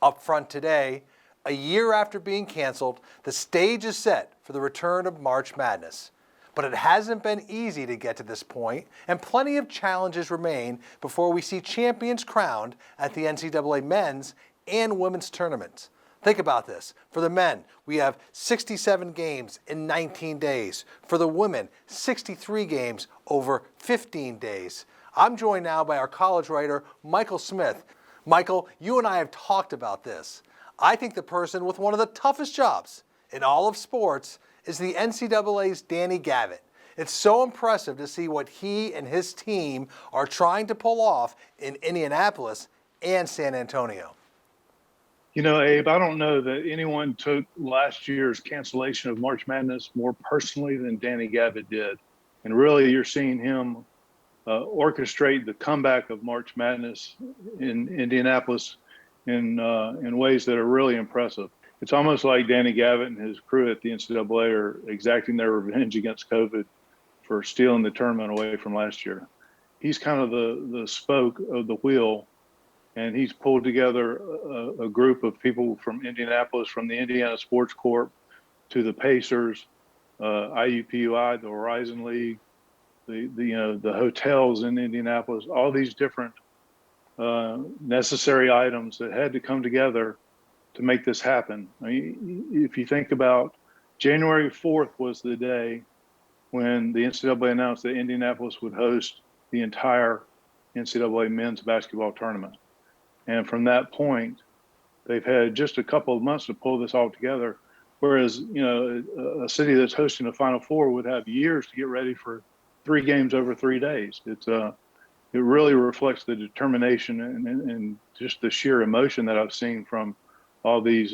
Up front today, a year after being canceled, the stage is set for the return of March Madness. But it hasn't been easy to get to this point, and plenty of challenges remain before we see champions crowned at the NCAA men's and women's tournaments. Think about this. For the men, we have 67 games in 19 days. For the women, 63 games over 15 days. I'm joined now by our college writer, Michael Smith. Michael, you and I have talked about this. I think the person with one of the toughest jobs in all of sports is the NCAA's Danny Gavitt. It's so impressive to see what he and his team are trying to pull off in Indianapolis and San Antonio. You know, Abe, I don't know that anyone took last year's cancellation of March Madness more personally than Danny Gavitt did. And really, you're seeing him orchestrate the comeback of March Madness in Indianapolis in ways that are really impressive. It's almost like Danny Gavitt and his crew at the NCAA are exacting their revenge against COVID for stealing the tournament away from last year. He's kind of the spoke of the wheel, and he's pulled together a group of people from Indianapolis, from the Indiana Sports Corp to the Pacers, IUPUI, the Horizon League, the hotels in Indianapolis, all these different necessary items that had to come together to make this happen. I mean, if you think about January 4th was the day when the NCAA announced that Indianapolis would host the entire NCAA men's basketball tournament. And from that point, they've had just a couple of months to pull this all together. Whereas, a city that's hosting a Final Four would have years to get ready for 3 games over 3 days. It really reflects the determination and just the sheer emotion that I've seen from all these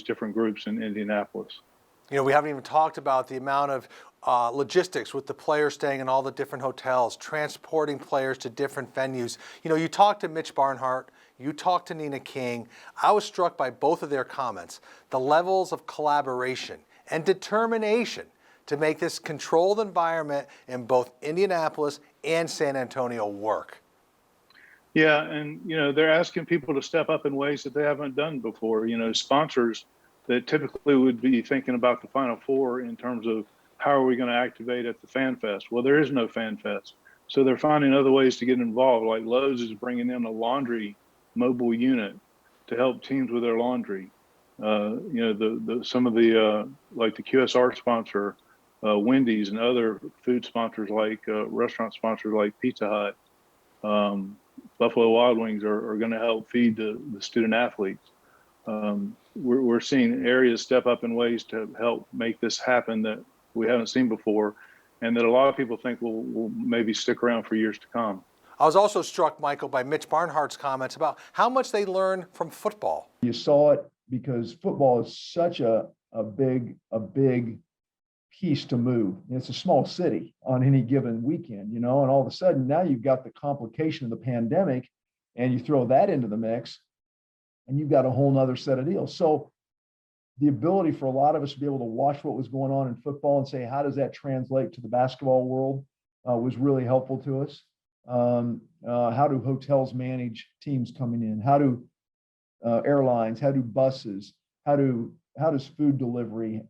different groups in Indianapolis. You know, we haven't even talked about the amount of logistics with the players staying in all the different hotels, transporting players to different venues. You know, you talked to Mitch Barnhart, you talked to Nina King. I was struck by both of their comments, the levels of collaboration and determination to make this controlled environment in both Indianapolis and San Antonio work. Yeah, and they're asking people to step up in ways that they haven't done before. Sponsors that typically would be thinking about the Final Four in terms of how are we going to activate at the Fan Fest? Well, there is no Fan Fest. So they're finding other ways to get involved. Like Lowe's is bringing in a laundry mobile unit to help teams with their laundry. Some of the like the QSR sponsor, Wendy's, and other food sponsors like restaurant sponsors like Pizza Hut, Buffalo Wild Wings are going to help feed the student athletes. We're seeing areas step up in ways to help make this happen that we haven't seen before, and that a lot of people think will maybe stick around for years to come. I was also struck, Michael, by Mitch Barnhart's comments about how much they learn from football. You saw it because football is such a big piece to move. It's a small city on any given weekend, and all of a sudden now you've got the complication of the pandemic, and you throw that into the mix, and you've got a whole nother set of deals. So the ability for a lot of us to be able to watch what was going on in football and say, how does that translate to the basketball world, was really helpful to us. How do hotels manage teams coming in? How do airlines, how do buses, how does food delivery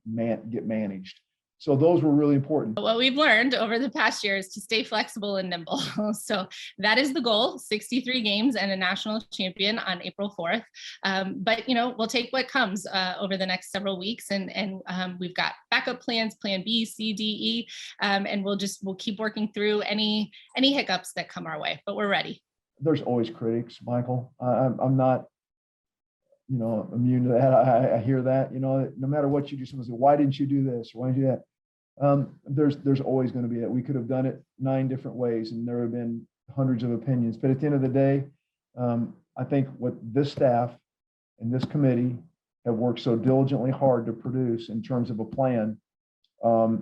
get managed? So those were really important. What we've learned over the past year is to stay flexible and nimble. So that is the goal, 63 games and a national champion on April 4th. But, we'll take what comes over the next several weeks. And we've got backup plans, plan B, C, D, E. And we'll keep working through any hiccups that come our way, but we're ready. There's always critics, Michael. I'm not, immune to that. I hear that, no matter what you do, someone says, why didn't you do this? Why didn't you do that? There's always going to be that. We could have done it 9 different ways, and there have been hundreds of opinions. But at the end of the day, I think what this staff and this committee have worked so diligently hard to produce in terms of a plan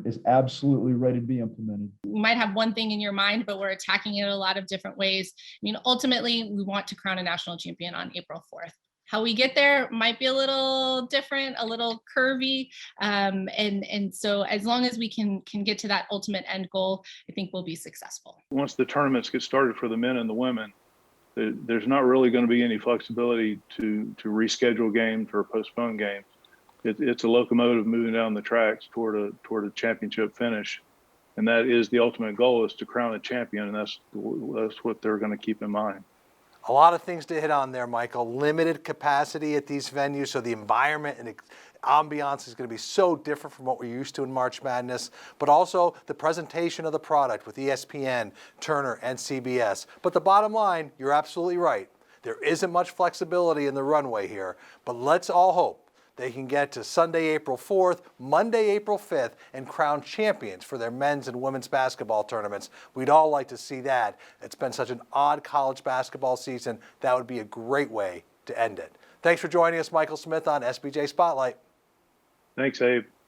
is absolutely ready to be implemented. You might have one thing in your mind, but we're attacking it a lot of different ways. I mean, ultimately, we want to crown a national champion on April 4th. How we get there might be a little different, a little curvy. And so as long as we can get to that ultimate end goal, I think we'll be successful. Once the tournaments get started for the men and the women, there's not really going to be any flexibility to reschedule games or postpone games. It's a locomotive moving down the tracks toward a championship finish, and that is the ultimate goal, is to crown a champion, and that's what they're going to keep in mind. A lot of things to hit on there, Michael. Limited capacity at these venues, so the environment and ambiance is going to be so different from what we're used to in March Madness, but also the presentation of the product with ESPN, Turner, and CBS. But the bottom line, you're absolutely right. There isn't much flexibility in the runway here, but let's all hope they can get to Sunday, April 4th, Monday, April 5th, and crown champions for their men's and women's basketball tournaments. We'd all like to see that. It's been such an odd college basketball season. That would be a great way to end it. Thanks for joining us, Michael Smith, on SBJ Spotlight. Thanks, Abe.